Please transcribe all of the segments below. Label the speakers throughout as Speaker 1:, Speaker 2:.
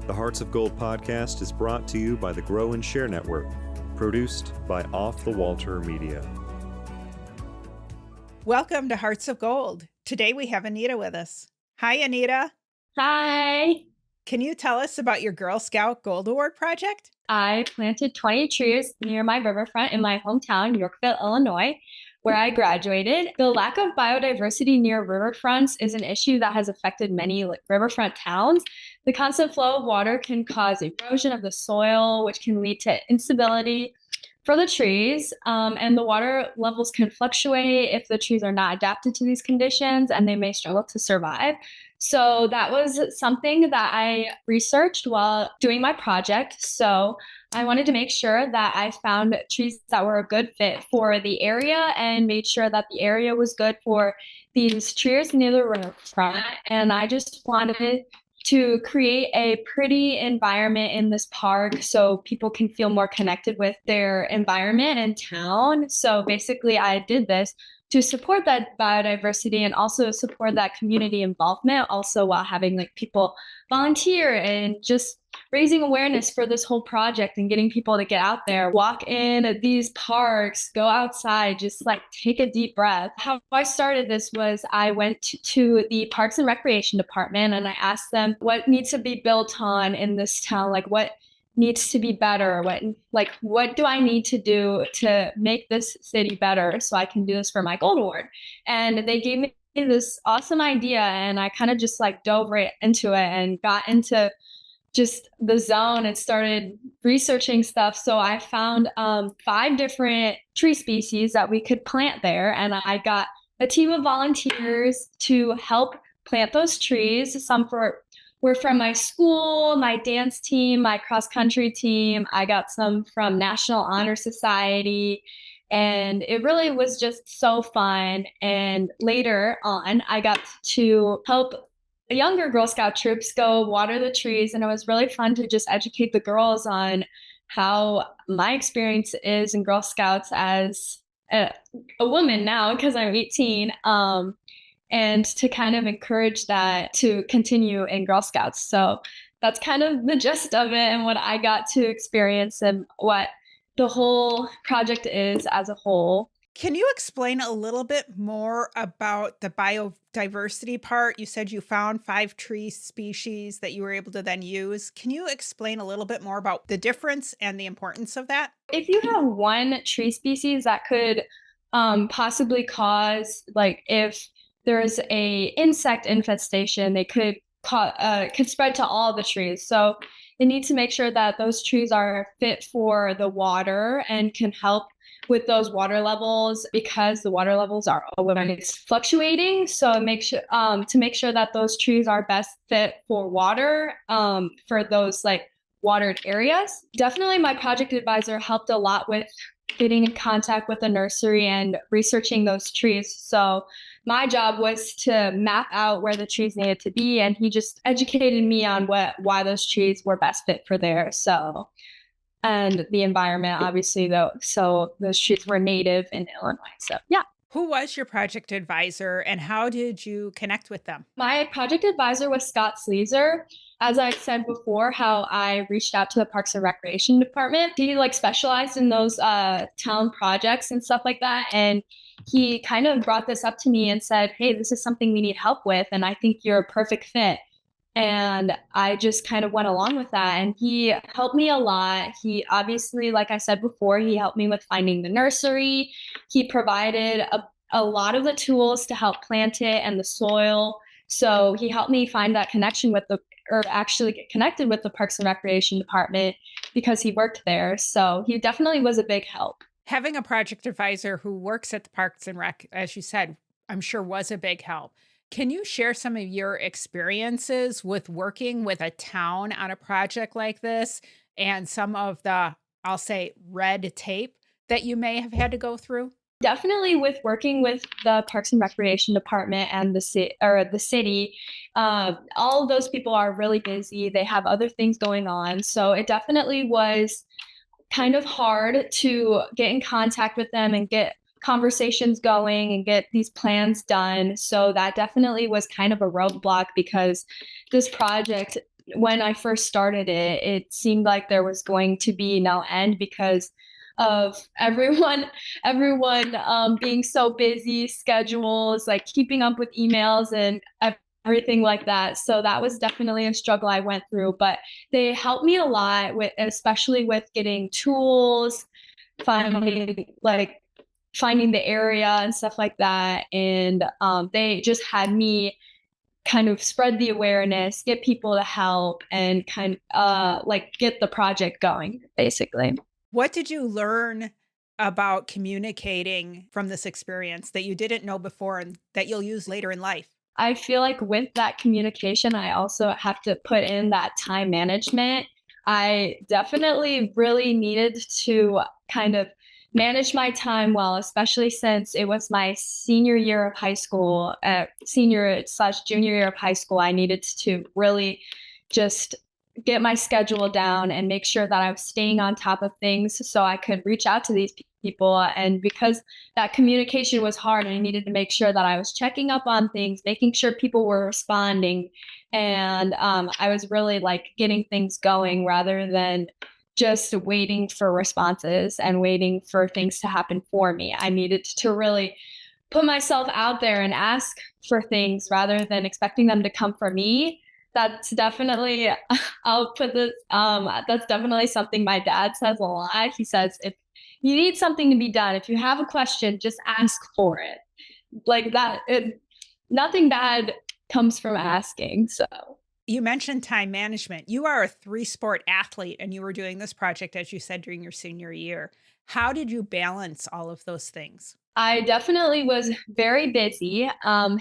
Speaker 1: The Hearts of Gold podcast is brought to you by the Grow and Share Network, produced by Off the Walter Media.
Speaker 2: Welcome to Hearts of Gold. Today we have Anita with us. Hi, Anita.
Speaker 3: Hi.
Speaker 2: Can you tell us about your Girl Scout Gold Award project?
Speaker 3: I planted 20 trees near my riverfront in my hometown, Yorkville, Illinois, where I graduated. The lack of biodiversity near riverfronts is an issue that has affected many riverfront towns. The constant flow of water can cause erosion of the soil, which can lead to instability for the trees, and the water levels can fluctuate if the trees are not adapted to these conditions, and they may struggle to survive. So that was something that I researched while doing my project. So I wanted to make sure that I found trees that were a good fit for the area and made sure that the area was good for these trees near the riverfront. And I just wanted to create a pretty environment in this park so people can feel more connected with their environment and town. So basically, I did this to support that biodiversity and also support that community involvement, also while having people volunteer and just raising awareness for this whole project and getting people to get out there, walk in these parks, go outside, just take a deep breath. How I started this was I went to the Parks and Recreation Department and I asked them what needs to be built on in this town, what needs to be better, what do I need to do to make this city better so I can do this for my Gold Award. And they gave me this awesome idea and I kind of just dove right into it and got into just the zone and started researching stuff. So I found 5 different tree species that we could plant there. And I got a team of volunteers to help plant those trees. Some were from my school, my dance team, my cross-country team. I got some from National Honor Society. And it really was just so fun. And later on, I got to help the younger Girl Scout troops go water the trees. And it was really fun to just educate the girls on how my experience is in Girl Scouts as a woman now, because I'm 18, and to kind of encourage that to continue in Girl Scouts. So that's kind of the gist of it and what I got to experience and what the whole project is as a whole.
Speaker 2: Can you explain a little bit more about the biodiversity part? You said you found 5 tree species that you were able to then use. Can you explain a little bit more about the difference and the importance of that?
Speaker 3: If you have one tree species that could possibly cause, if there's a insect infestation, they could spread to all the trees. So they need to make sure that those trees are fit for the water and can help with those water levels, because the water levels are always fluctuating. So to make sure that those trees are best fit for water, for those watered areas. Definitely my project advisor helped a lot with getting in contact with the nursery and researching those trees. So my job was to map out where the trees needed to be, and he just educated me on why those trees were best fit for there. So, and the environment, obviously, though. So those trees were native in Illinois. So, yeah.
Speaker 2: Who was your project advisor and how did you connect with them?
Speaker 3: My project advisor was Scott Sleezer. As I said before, how I reached out to the Parks and Recreation Department. He specialized in those town projects and stuff like that. And he kind of brought this up to me and said, hey, this is something we need help with. And I think you're a perfect fit. And I just kind of went along with that. And he helped me a lot. He obviously, like I said before, he helped me with finding the nursery. He provided a lot of the tools to help plant it and the soil. So he helped me find that connection actually get connected with the Parks and Recreation Department because he worked there. So he definitely was a big help.
Speaker 2: Having a project advisor who works at the Parks and Rec, as you said, I'm sure was a big help. Can you share some of your experiences with working with a town on a project like this and some of the, I'll say, red tape that you may have had to go through?
Speaker 3: Definitely with working with the Parks and Recreation Department and the city, all of those people are really busy. They have other things going on. So it definitely was kind of hard to get in contact with them and get conversations going and get these plans done. So that definitely was kind of a roadblock because this project when I first started it, it seemed like there was going to be no end because of everyone being so busy, schedules, like keeping up with emails and everything like that. So that was definitely a struggle I went through, but they helped me a lot with, especially with getting tools, finding the area and stuff like that. And they just had me kind of spread the awareness, get people to help, and get the project going, basically.
Speaker 2: What did you learn about communicating from this experience that you didn't know before and that you'll use later in life?
Speaker 3: I feel like with that communication, I also have to put in that time management. I definitely really needed to kind of manage my time well, especially since it was my senior year of high school, senior/junior year of high school. I needed to really just get my schedule down and make sure that I was staying on top of things so I could reach out to these people. And because that communication was hard, I needed to make sure that I was checking up on things, making sure people were responding. And I was really like getting things going rather than just waiting for responses and waiting for things to happen for me. I needed to really put myself out there and ask for things rather than expecting them to come from me. That's definitely, I'll put this, that's definitely something my dad says a lot. He says, if you need something to be done, if you have a question, just ask for it. Like that, nothing bad comes from asking. So
Speaker 2: You mentioned time management. You are a 3-sport athlete and you were doing this project, as you said, during your senior year. How did you balance all of those things?
Speaker 3: I definitely was very busy. And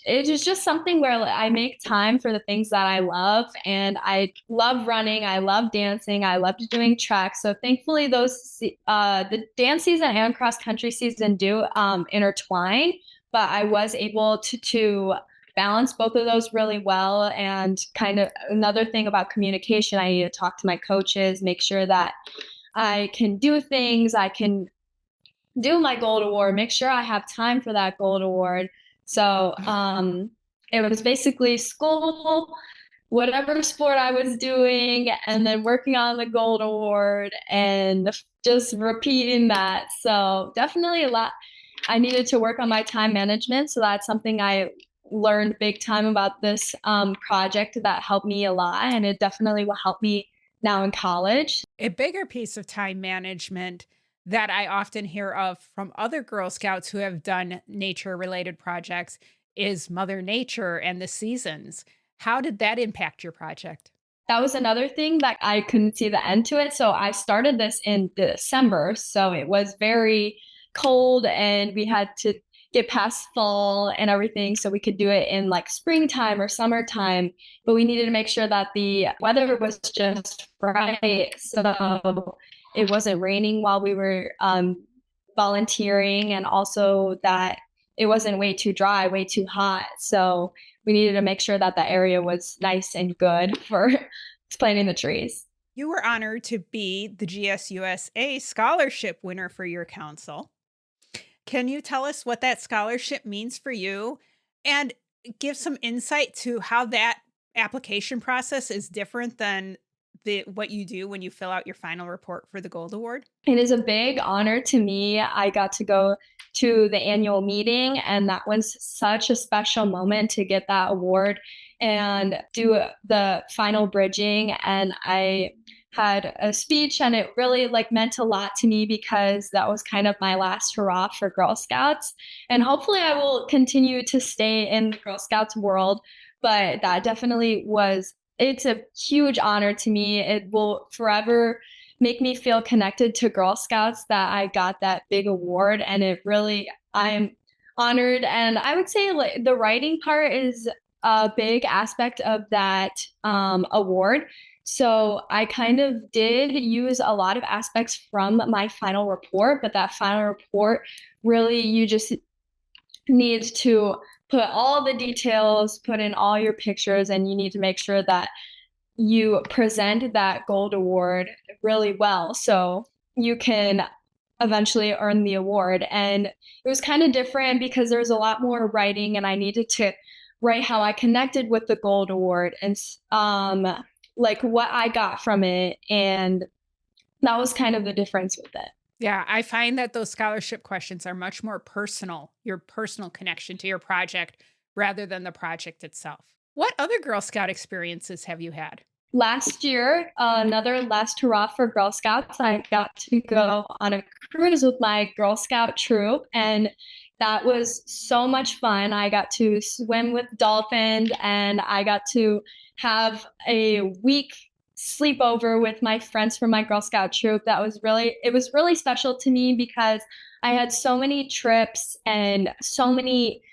Speaker 3: it is just something where I make time for the things that I love. And I love running. I love dancing. I loved doing track. So thankfully the dance season and cross country season do intertwine, but I was able to balance both of those really well. And kind of another thing about communication, I need to talk to my coaches, make sure that I can do things. I can do my gold award, make sure I have time for that gold award. So it was basically school, whatever sport I was doing, and then working on the gold award and just repeating that. So definitely a lot. I needed to work on my time management. So that's something I learned big time about this project that helped me a lot. And it definitely will help me now in college.
Speaker 2: A bigger piece of time management that I often hear of from other Girl Scouts who have done nature related projects is Mother Nature and the seasons. How did that impact your project?
Speaker 3: That was another thing that I couldn't see the end to it. So I started this in December. So it was very cold and we had to get past fall and everything so we could do it in like springtime or summertime. But we needed to make sure that the weather was just right. So it wasn't raining while we were volunteering, and also that it wasn't way too dry, way too hot. So we needed to make sure that the area was nice and good for planting the trees.
Speaker 2: You were honored to be the GSUSA scholarship winner for your council. Can you tell us what that scholarship means for you and give some insight to how that application process is different than what you do when you fill out your final report for the Gold Award?
Speaker 3: It is a big honor to me. I got to go to the annual meeting, and that was such a special moment to get that award and do the final bridging. And I had a speech, and it really meant a lot to me because that was kind of my last hurrah for Girl Scouts. And hopefully I will continue to stay in the Girl Scouts world, but that definitely it's a huge honor to me. It will forever make me feel connected to Girl Scouts that I got that big award. And I'm honored. And I would say the writing part is a big aspect of that award. So I kind of did use a lot of aspects from my final report, but that final report really, you just need to put all the details, put in all your pictures, and you need to make sure that you present that gold award really well so you can eventually earn the award. And it was kind of different because there was a lot more writing, and I needed to right, how I connected with the Gold Award and like what I got from it. And that was kind of the difference with it.
Speaker 2: Yeah, I find that those scholarship questions are much more personal, your personal connection to your project rather than the project itself. What other Girl Scout experiences have you had?
Speaker 3: Last year, another last hurrah for Girl Scouts, I got to go on a cruise with my Girl Scout troop, and that was so much fun. I got to swim with dolphins, and I got to have a week sleepover with my friends from my Girl Scout troop. It was really special to me because I had so many trips and so many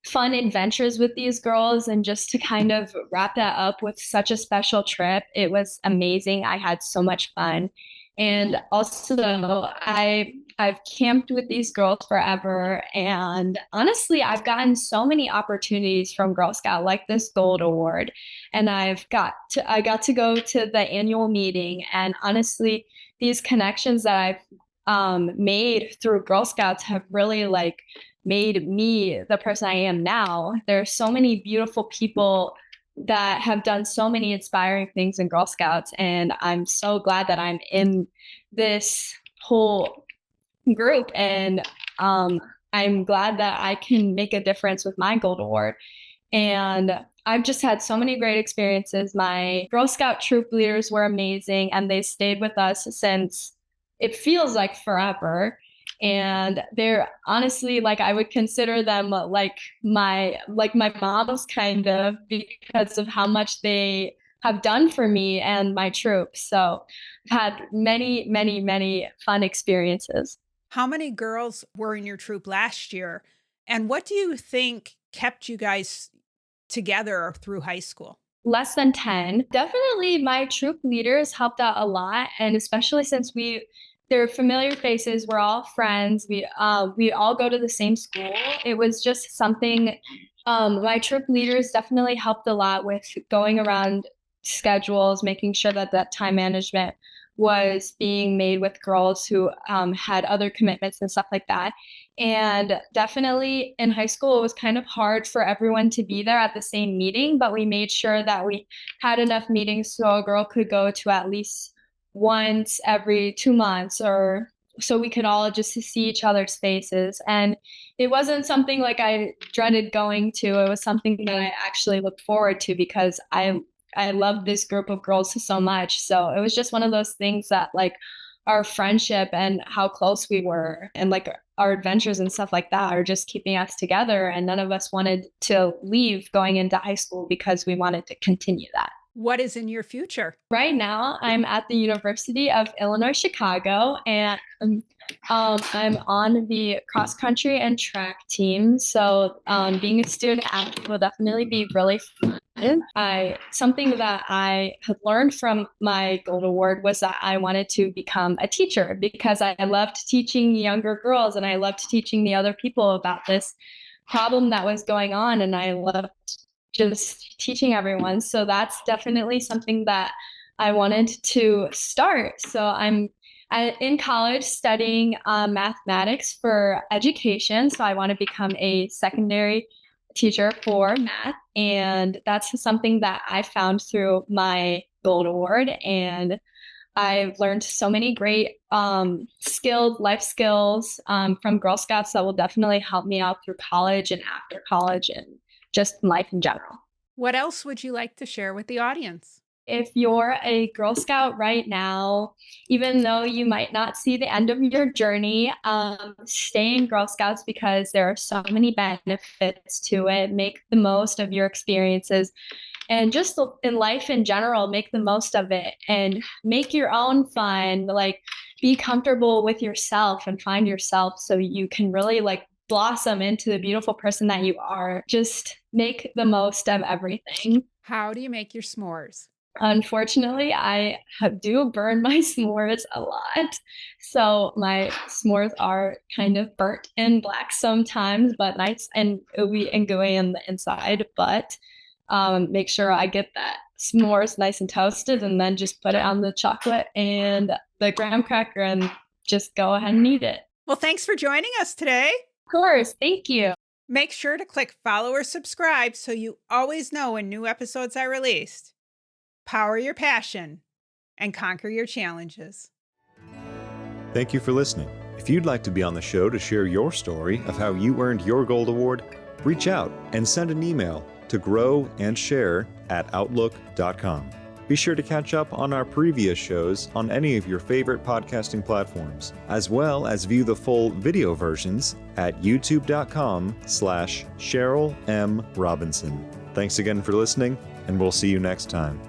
Speaker 3: fun adventures with these girls, and just to kind of wrap that up with such a special trip, it was amazing. I had so much fun. And also I've camped with these girls forever, and honestly I've gotten so many opportunities from Girl Scout, like this Gold Award, and I got to go to the annual meeting, and honestly these connections that I've made through Girl Scouts have really like made me the person I am now. There are so many beautiful people that have done so many inspiring things in Girl Scouts, and I'm so glad that I'm in this whole group. And I'm glad that I can make a difference with my Gold Award. And I've just had so many great experiences. My Girl Scout troop leaders were amazing, and they stayed with us since it feels like forever. And they're honestly, like, I would consider them like my mom's, kind of, because of how much they have done for me and my troop. So I've had many, many, many fun experiences.
Speaker 2: How many girls were in your troop last year? And what do you think kept you guys together through high school?
Speaker 3: Less than 10. Definitely my troop leaders helped out a lot. And especially since they're familiar faces, we're all friends. We all go to the same school. It was just something, my troop leaders definitely helped a lot with going around schedules, making sure that that time management was being made with girls who had other commitments and stuff like that. And definitely in high school, it was kind of hard for everyone to be there at the same meeting, but we made sure that we had enough meetings so a girl could go to at least once every 2 months, or so we could all just see each other's faces. And it wasn't something like I dreaded going to. It was something that I actually looked forward to because I love this group of girls so much. So it was just one of those things that, like, our friendship and how close we were and like our adventures and stuff like that are just keeping us together. And none of us wanted to leave going into high school because we wanted to continue that.
Speaker 2: What is in your future?
Speaker 3: Right now, I'm at the University of Illinois, Chicago, and I'm on the cross country and track team. So being a student athlete will definitely be really fun. Something that I had learned from my Gold Award was that I wanted to become a teacher because I loved teaching younger girls, and I loved teaching the other people about this problem that was going on, and I loved just teaching everyone. So that's definitely something that I wanted to start. So I'm in college studying mathematics for education. So I want to become a secondary teacher for math. And that's something that I found through my Gold Award. And I've learned so many great skilled life skills from Girl Scouts that will definitely help me out through college and after college and just life in general.
Speaker 2: What else would you like to share with the audience?
Speaker 3: If you're a Girl Scout right now, even though you might not see the end of your journey, stay in Girl Scouts because there are so many benefits to it. Make the most of your experiences, and just in life in general, make the most of it and make your own fun. Like, be comfortable with yourself and find yourself so you can really like blossom into the beautiful person that you are. Just make the most of everything.
Speaker 2: How do you make your s'mores?
Speaker 3: Unfortunately, do burn my s'mores a lot. So my s'mores are kind of burnt and black sometimes, but nice and ooey and gooey on the inside. But make sure I get that s'mores nice and toasted, and then just put it on the chocolate and the graham cracker and just go ahead and eat it.
Speaker 2: Well, thanks for joining us today.
Speaker 3: Of course. Thank you.
Speaker 2: Make sure to click follow or subscribe so you always know when new episodes are released. Power your passion and conquer your challenges.
Speaker 1: Thank you for listening. If you'd like to be on the show to share your story of how you earned your Gold Award, reach out and send an email to growandsshare@outlook.com. Be sure to catch up on our previous shows on any of your favorite podcasting platforms, as well as view the full video versions at youtube.com/Cheryl M. Robinson. Thanks again for listening, and we'll see you next time.